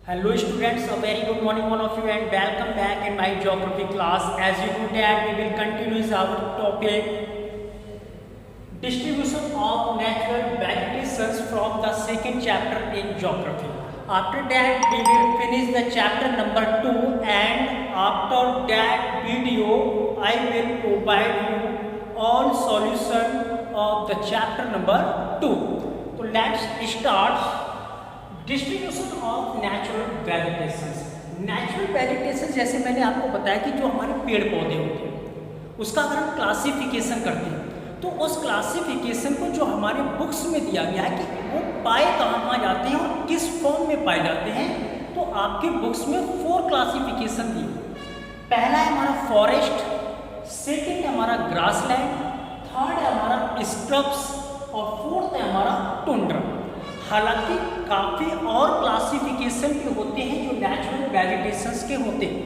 Hello students, a very good morning all of you and welcome back in my geography class. As you know that we will continue our topic distribution of natural vegetations from the second chapter in geography. After that we will finish the chapter number 2 and after that video I will provide you all solution of the chapter number 2. So let's start. Distribution of natural vegetation. Natural vegetation जैसे मैंने आपको बताया कि जो हमारे पेड़ पौधे होते हैं उसका अगर हम क्लासिफिकेशन करते हैं तो उस क्लासिफिकेशन को जो हमारे बुक्स में दिया गया है कि वो पाए कहाँ जाते हैं और किस फॉर्म में पाए जाते हैं, तो आपके बुक्स में 4 क्लासिफिकेशन दी। पहला है हमारा फॉरेस्ट, सेकेंड है हमारा ग्रासलैंड, थर्ड है हमारा स्क्रब्स और फोर्थ है हमारा टुंड्रा। हालांकि काफ़ी और क्लासिफिकेशन भी होते हैं जो नेचुरल वेजिटेशंस के होते हैं,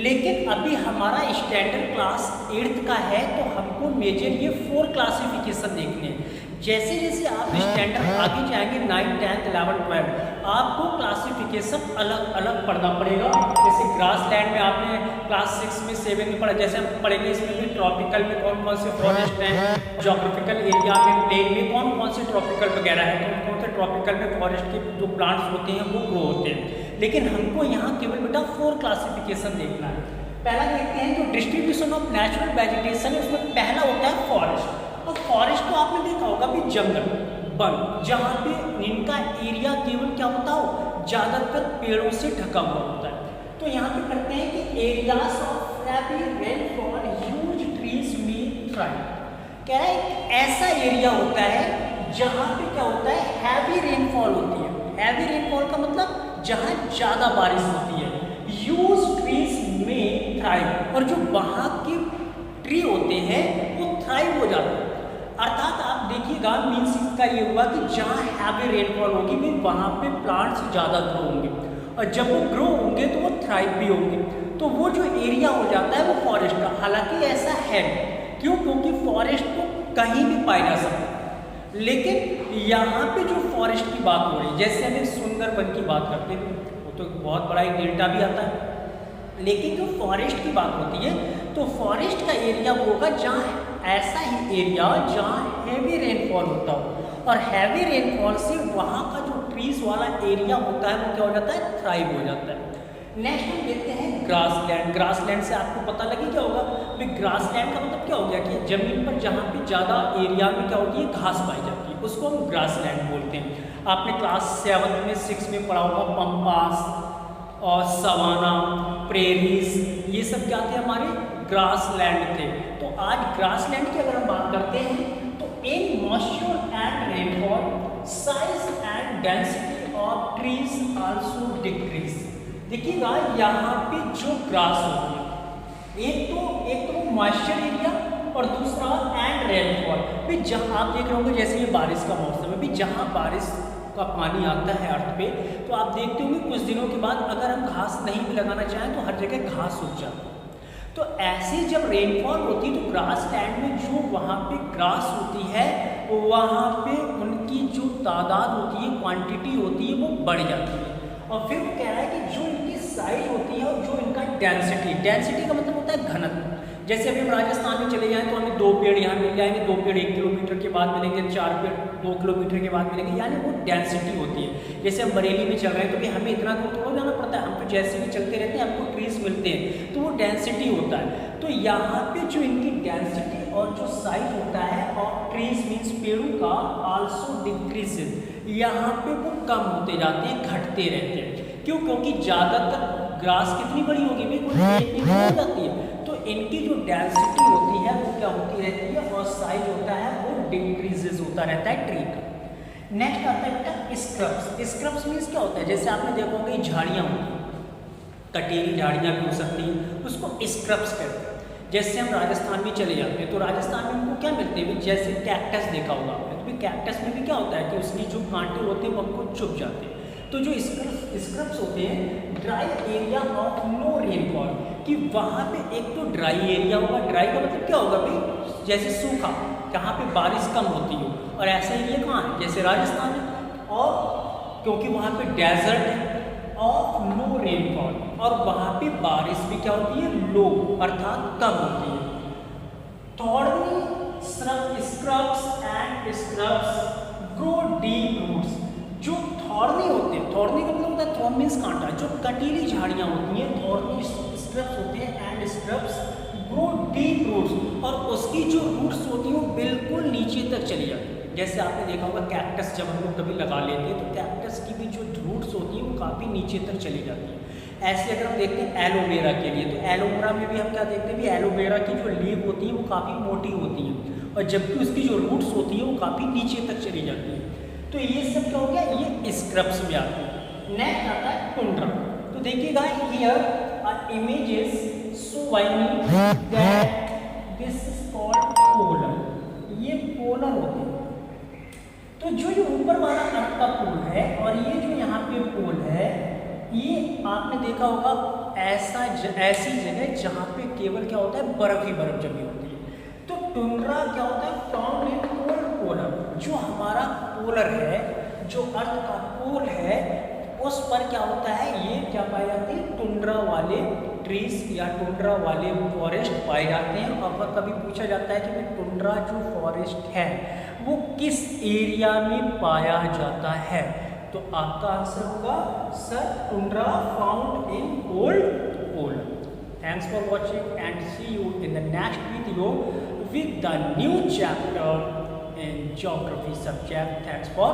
लेकिन अभी हमारा स्टैंडर्ड क्लास 8th का है तो हमको मेजर ये 4 क्लासिफिकेशन देखने हैं। जैसे जैसे आप स्टैंडर्ड आगे जाएंगे 9th 10th 11th 12th आपको क्लासिफिकेशन अलग अलग पढ़ना पड़ेगा। जैसे ग्रासलैंड में आपने क्लास 6 में 7 में पढ़ा, जैसे हम पढ़ेंगे इसमें भी ट्रॉपिकल में कौन कौन से फॉरेस्ट हैं, जोग्राफिकल एरिया में प्लेन में कौन कौन से ट्रॉपिकल वगैरह है, कौन कौन से ट्रॉपिकल में फॉरेस्ट के जो प्लांट्स होते हैं वो ग्रो होते हैं। लेकिन हमको यहाँ केवल बेटा 4 क्लासिफिकेशन देखना है। पहला देखते हैं जो डिस्ट्रीब्यूशन ऑफ नेचुरल वेजिटेशन है उसमें पहला होता है फॉरेस्ट। और फॉरेस्ट तो आपने देखा होगा भी जंगल वन, जहाँ पे इनका एरिया केवल क्या होता हो ज़्यादातर पेड़ों से ढका हुआ होता है। तो यहाँ पे करते हैं कि areas of heavy rainfall huge trees में थ्राइव। क्या है, ऐसा एरिया होता है जहाँ पे क्या होता है हैवी रेनफॉल होती है। हैवी रेनफॉल का मतलब जहाँ ज़्यादा बारिश होती है। ह्यूज ट्रीज में थ्राइव, और जो वहाँ के ट्री होते हैं वो थ्राइव हो जाते हैं। अर्थात आप देखिएगा मीन्स इसका ये हुआ कि जहाँ हैवी रेनफॉल होगी भी वहाँ पे प्लांट्स ज़्यादा ग्रो होंगे, और जब वो ग्रो होंगे तो वो थ्राइव भी होंगे। तो वो जो एरिया हो जाता है वो फॉरेस्ट का। हालांकि ऐसा है क्यों, क्योंकि फॉरेस्ट को कहीं भी पाया जा सकता है, लेकिन यहाँ पे जो फॉरेस्ट की बात हो रही है, जैसे हम सुंदरबन की बात करते हैं वो तो बहुत बड़ा एक डेल्टा भी आता है, लेकिन जो फॉरेस्ट की बात होती है तो फॉरेस्ट का एरिया वो होगा जहाँ ऐसा ही एरिया जहाँ हैवी रेनफॉल होता हो, और हैवी रेनफॉल से वहाँ का जो ट्रीज वाला एरिया होता है वो क्या हो जाता है थ्राइव हो जाता है। नेक्स्ट हम देखते हैं ग्रासलैंड। ग्रासलैंड से आपको पता लगे क्या होगा भी, ग्रासलैंड का मतलब क्या हो गया कि जमीन पर जहाँ पे ज़्यादा एरिया में क्या होती है घास पाई जाती है, उसको हम ग्रासलैंड बोलते हैं। आपने क्लास 7 में 6 में पढ़ा होगा पम्पास और सवाना, प्रेरीज, ये सब क्या थे हमारे ग्रासलैंड थे। तो आज ग्रासलैंड की अगर हम बात करते हैं तो इन moisture and rainfall size and density of trees also decrease. देखिएगा यहाँ पे जो ग्रास होती है एक तो मॉइस्चर एरिया और दूसरा एंड रेनफॉल भी, जहाँ आप देख रहे होंगे जैसे ये बारिश का मौसम है भी, जहाँ बारिश का पानी आता है अर्थ पे तो आप देखते होंगे कुछ दिनों के बाद अगर हम घास नहीं भी लगाना चाहें तो हर जगह घास उग जाती है। तो ऐसे जब रेनफॉल होती है तो ग्रास लैंड में जो वहाँ पे ग्रास होती है वहाँ पे उनकी जो तादाद होती है, क्वांटिटी होती है वो बढ़ जाती है। और फिर वो कह रहा है कि जो इनकी साइज होती है और जो इनका डेंसिटी का मतलब होता है घनत्व। जैसे अभी हम राजस्थान में चले जाएं तो हमें 2 पेड़ यहाँ मिल जाएंगे, 2 पेड़ 1 किलोमीटर के बाद मिलेंगे, 4 पेड़ 2 किलोमीटर के बाद मिलेंगे, यानी वो डेंसिटी होती है। जैसे हम बरेली में चल रहे हैं तो भी हमें इतना दूर थोड़ा जाना पड़ता है, हम तो जैसे भी चलते रहते हैं हमको ट्रीज मिलते हैं, तो वो डेंसिटी होता है। तो यहाँ पे जो इनकी डेंसिटी और जो साइज होता है और ट्रीज मीन्स पेड़ों का आल्सो डिक्रीजेज, यहाँ पे वो कम होते जाते हैं, घटते रहते हैं। क्यों, क्योंकि ज़्यादातर ग्रास कितनी बड़ी होगी भी हो जाती है, तो इनकी जो डेंसिटी होती है वो क्या होती रहती है और साइज होता है वो डिक्रीजेस होता रहता है ट्री का। नेक्स्ट आता है बेटा स्क्रब्स। स्क्रब्स मीन्स क्या होता है, जैसे आपने देखा होगा झाड़ियाँ होती हैं, कटेरी झाड़ियाँ भी हो सकती हैं, उसको स्क्रब्स कहते हैं। जैसे हम राजस्थान में चले जाते हैं तो राजस्थान में हमको क्या मिलते हैं, जैसे कैक्टस देखा होगा आपने, तो भी कैक्टस में भी क्या होता है कि उसकी जो कांटे होते हैं वो हमको चुभ जाते हैं। तो जो स्क्रब्स होते हैं dry area of no rainfall, कि वहाँ पे एक तो ड्राई एरिया होगा, ड्राई का मतलब क्या होगा भाई जैसे सूखा, जहाँ पे बारिश कम होती हो, और ऐसा एरिया कहाँ है जैसे राजस्थान है, और क्योंकि वहाँ पे डेजर्ट है, ऑफ और वहाँ पे बारिश भी क्या होती है, लो अर्थात कम होती है। Thorny scrubs and scrubs grow deep roots. जो थॉर्नी होते हैं, थॉर्नी का मतलब होता है थॉर्न मीन्स कांटा, जो कटीली झाड़ियाँ होती हैं, थॉर्नी स्क्रब्स होते हैं and scrubs grow deep roots, और उसकी जो रूट्स होती हैं वो बिल्कुल नीचे तक चली जाती है। जैसे आपने देखा होगा कैक्टस जब हम लोग कभी लगा लेते हैं तो कैक्टस की भी जो रूट्स होती हैं वो काफ़ी नीचे तक चली जाती है। ऐसे अगर हम देखते हैं एलोवेरा के लिए, तो एलोवेरा में भी हम क्या देखते हैं भी एलोवेरा की जो लीव होती है वो काफ़ी मोटी होती है, और जबकि उसकी जो रूट्स होती है वो काफ़ी नीचे तक चली जाती है। तो ये सब क्या हो गया, ये स्क्रब्स में आते हैं। नेक्स्ट आता है टुंड्रा। तो देखिएगा here images showing that this is called polar। ये पोलर होते हैं। तो जो ये ऊपर वाला अर्थ का पोल है और ये जो यहाँ पे पोल है, ये आपने देखा होगा ऐसी जगह जहाँ पे केवल क्या होता है, बर्फ ही बर्फ जमी होती है। तो टुंड्रा क्या होता है, फाउंड इन कोल्ड पोलर। जो हमारा पोलर है, जो अर्थ का पोल है, उस पर क्या होता है, ये क्या पाए जाते हैं, टुंड्रा वाले ट्रीज या टुंड्रा वाले फॉरेस्ट पाए जाते हैं। और कभी पूछा जाता है कि भाई टुंड्रा जो फॉरेस्ट है वो किस एरिया में पाया जाता है, तो आपका आंसर होगा sir tundra found in cold polar. Thanks for watching and see you in the next video with the new chapter in geography subject. Thanks for